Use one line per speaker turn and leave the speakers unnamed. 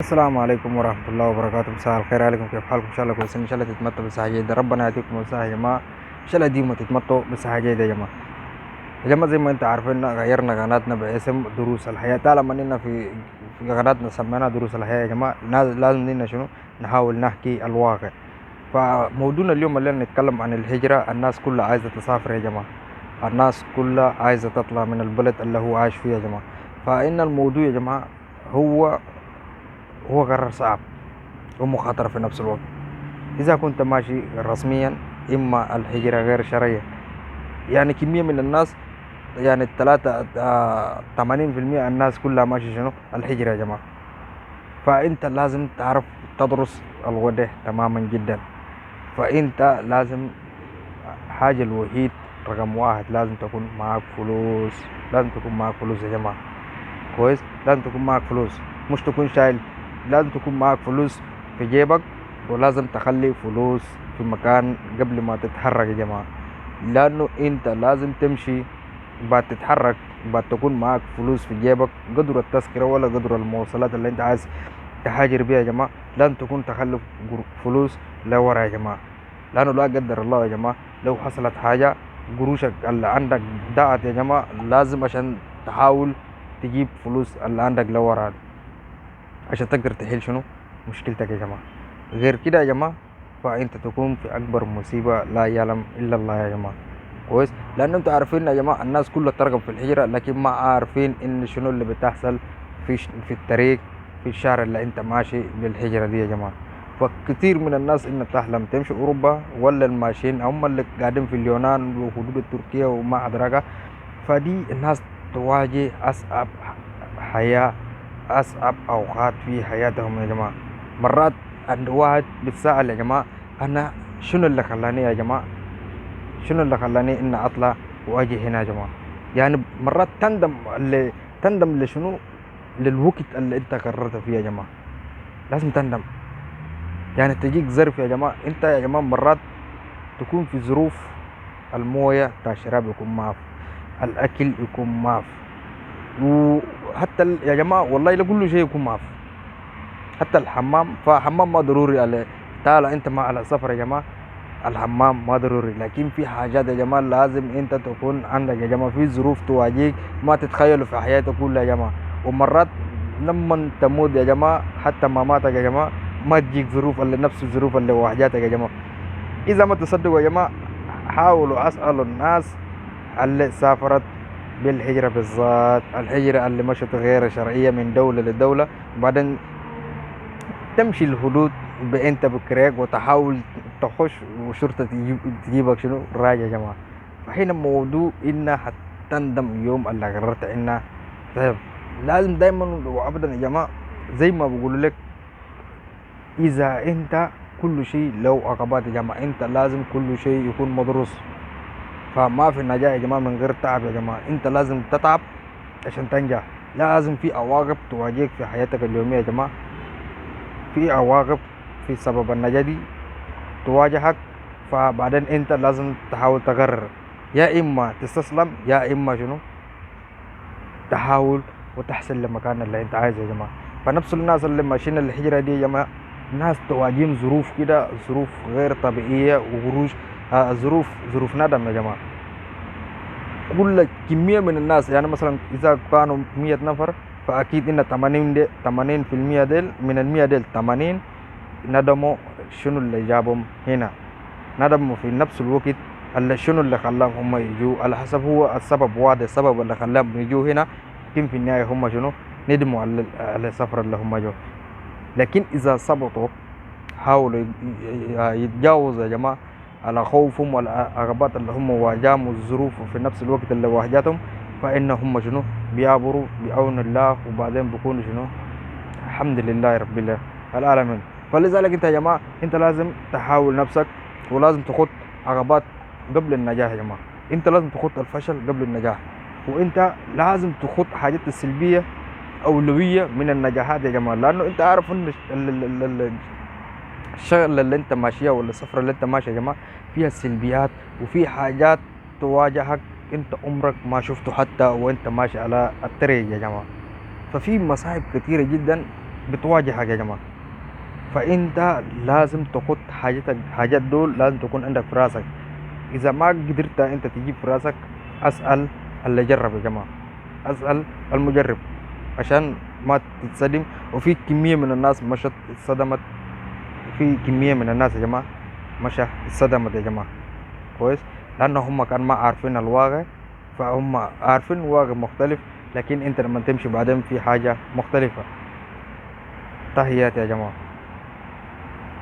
السلام عليكم ورحمة الله وبركاته. مساء الخير عليكم، كيف حالكم؟ إن شاء الله كويسين، إن شاء الله تتمتعوا بصحة جيدة. ربنا يعطيكم الصحة يا جماعة، إن شاء الله ديما تتمتعوا بصحة جيدة يا جماعة. يا جماعة زي ما أنت عارفين غيرنا قناتنا باسم دروس الحياة. طالما إننا في قناتنا سميناها دروس الحياة يا جماعة، لازم إننا شنو نحاول نحكي الواقع. فموضوعنا اليوم اللي نتكلم عن الهجرة. الناس كلها عايزة تسافر يا جماعة، الناس كلها عايزة تطلع من البلد اللي هو عايش فيه يا جماعة. فإن الموضوع يا جماعة هو قرار صعب ومخاطرة في نفس الوقت. إذا كنت ماشي رسميا، إما الهجرة غير شرعية، يعني كمية من الناس، يعني الثلاثة 80% الناس كلها ماشي شنو الهجرة يا جماعة. فأنت لازم تعرف تدرس الوضع تماما جدا. فأنت لازم حاجة الوحيد رقم واحد لازم تكون معك فلوس. لازم تكون معك فلوس يا جماعة، كويس. لازم تكون معك فلوس، مش تكون شايل. لازم تكون معك فلوس في جيبك، ولازم تخلي فلوس في مكان قبل ما تتحرك يا جماعة. لأنه أنت لازم تمشي بعد تتحرك، بعد تكون معك فلوس في جيبك قدر التذكرة ولا قدر المواصلات اللي أنت عايز تهاجر بيها يا جماعة. لازم تكون تخلي فلوس لورا يا جماعة. لأنه لا قدر الله يا جماعة لو حصلت حاجة، قروشك اللي عندك ضاعت يا جماعة، لازم عشان تحاول تجيب فلوس اللي عندك لورا عشان تقدر تحل شنو مشكلتك يا جماعة. غير كده يا جماعة فأنت تكون في أكبر مصيبة لا يعلم إلا الله يا جماعة، كويس. لأن أنتوا عارفين يا جماعة الناس كلها ترغب في الهجرة، لكن ما عارفين إن شنو اللي بتحصل في الطريق، في الشهر اللي أنت ماشي بالهجرة دي يا جماعة. فكتير من الناس إن تحلم تمشي أوروبا، ولا الماشيين هم اللي قاعدين في اليونان وحدود التركية وما أدراك. فدي الناس تواجه حياة أصعب أوقات في حياتهم يا جماعة. مرات عند واحد بيتساءل يا جماعة، أنا شنو اللي خلاني يا جماعة، شنو اللي خلاني إني أطلع وأجي هنا يا جماعة. يعني مرات تندم لشنو، للوقت اللي أنت قررت فيه يا جماعة. لازم تندم. يعني تجيك ظرف يا جماعة، أنت يا جماعة مرات تكون في ظروف الموية بتاع الشراب يكون معك، الأكل يكون معك، وحتى يا جماعة والله لا كل شيء يكون معك، حتى الحمام. فحمام ما ضروري على طالع انت ما على سفر يا جماعه، الحمام ما ضروري. لكن في حاجات يا جماعه لازم انت تكون عندك يا جماعه، في ظروف تواجهك ما تتخيلوا في حياتك كلها يا جماعه. ومرات لما تموت يا جماعه، حتى مماتك يا جماعه ما تجيك ظروف اللي نفس الظروف اللي واجهتك يا جماعه. اذا ما تصدقوا يا جماعه، حاولوا اسالوا الناس اللي سافرت بالهجرة، بالذات الهجرة اللي مشت غير شرعية من دولة لدولة، وبعدين تمشي الحدود بانت بكريك وتحاول تخش وشرطة تجيبك شنو راجع يا جماعة. فحين موضوع انها حتندم يوم اللي قررت انها تذهب. لازم دايما وابدا يا جماعة زي ما بقول لك، اذا انت كل شيء لو عقبات يا جماعة، انت لازم كل شيء يكون مدروس. فما في نجاح يا جماعة من غير تعب يا جماعة. انت لازم تتعب عشان تنجح. لازم في عواقب تواجهك في حياتك اليومية يا جماعة، في عواقب في سبب النجاة دي تواجهك. فبعدين انت لازم تحاول تقرر، يا اما تستسلم يا اما شنو تحاول وتحسن لمكان اللي انت عايزه يا جماعه. فنفس الناس اللي ماشيين الهجره دي يا جماعه، ناس تواجههم ظروف كده، ظروف غير طبيعيه وخروج ظروف ندم يا جماعه. كل كميه من الناس، يعني مثلا اذا كانوا 100 نفر، فاكيد ان 80% ديل من ال 100 ديل 80 ندموا شنو اللي جابهم هنا، ندموا في نفس الوقت اللي شنو اللي خلاهم هم يجوا. على حسب هو السبب واحد، السبب اللي خلاهم يجوا هنا، لكن في النهاية هم شنو ندموا على السفر اللي هم جو. لكن إذا صبطوا حاولوا يتجاوزوا يا جماعة على خوفهم والعقبات اللي هم واجههم والظروف في نفس الوقت اللي واجهتهم، فإنهم شنو بيعبروا بعون الله، وبعدين بيكونوا شنو الحمد لله رب العالمين. فلذلك انت يا جماعه انت لازم تحاول نفسك، ولازم تخط عقبات قبل النجاح يا جماعه. انت لازم تخط الفشل قبل النجاح، وانت لازم تخط حاجات السلبيه اولويه من النجاحات يا جماعه. لانه انت عارف ان الشغل اللي انت ماشيه ولا السفره اللي انت ماشيه يا جماعه فيها سلبيات، وفي حاجات تواجهك انت عمرك ما شفته حتى وانت ماشي على الطريق يا جماعه. ففي مصاعب كثيره جدا بتواجهك يا جماعة. فأنت لازم تخط حاجات دول لازم تكون عندك في راسك. إذا ما قدرت أنت تجيب في راسك، أسأل اللي جرب يا جماعة، أسأل المجرب عشان ما تتصدم. وفي كمية من الناس مشت اتصدمت، في كمية من الناس يا جماعة مشى اتصدمت يا جماعة، كويس، لأنه هم كانوا ما عارفين الواقع، فهم عارفين واقع مختلف، لكن انت لما تمشي بعدين في حاجة مختلفة. تحياتي يا جماعة.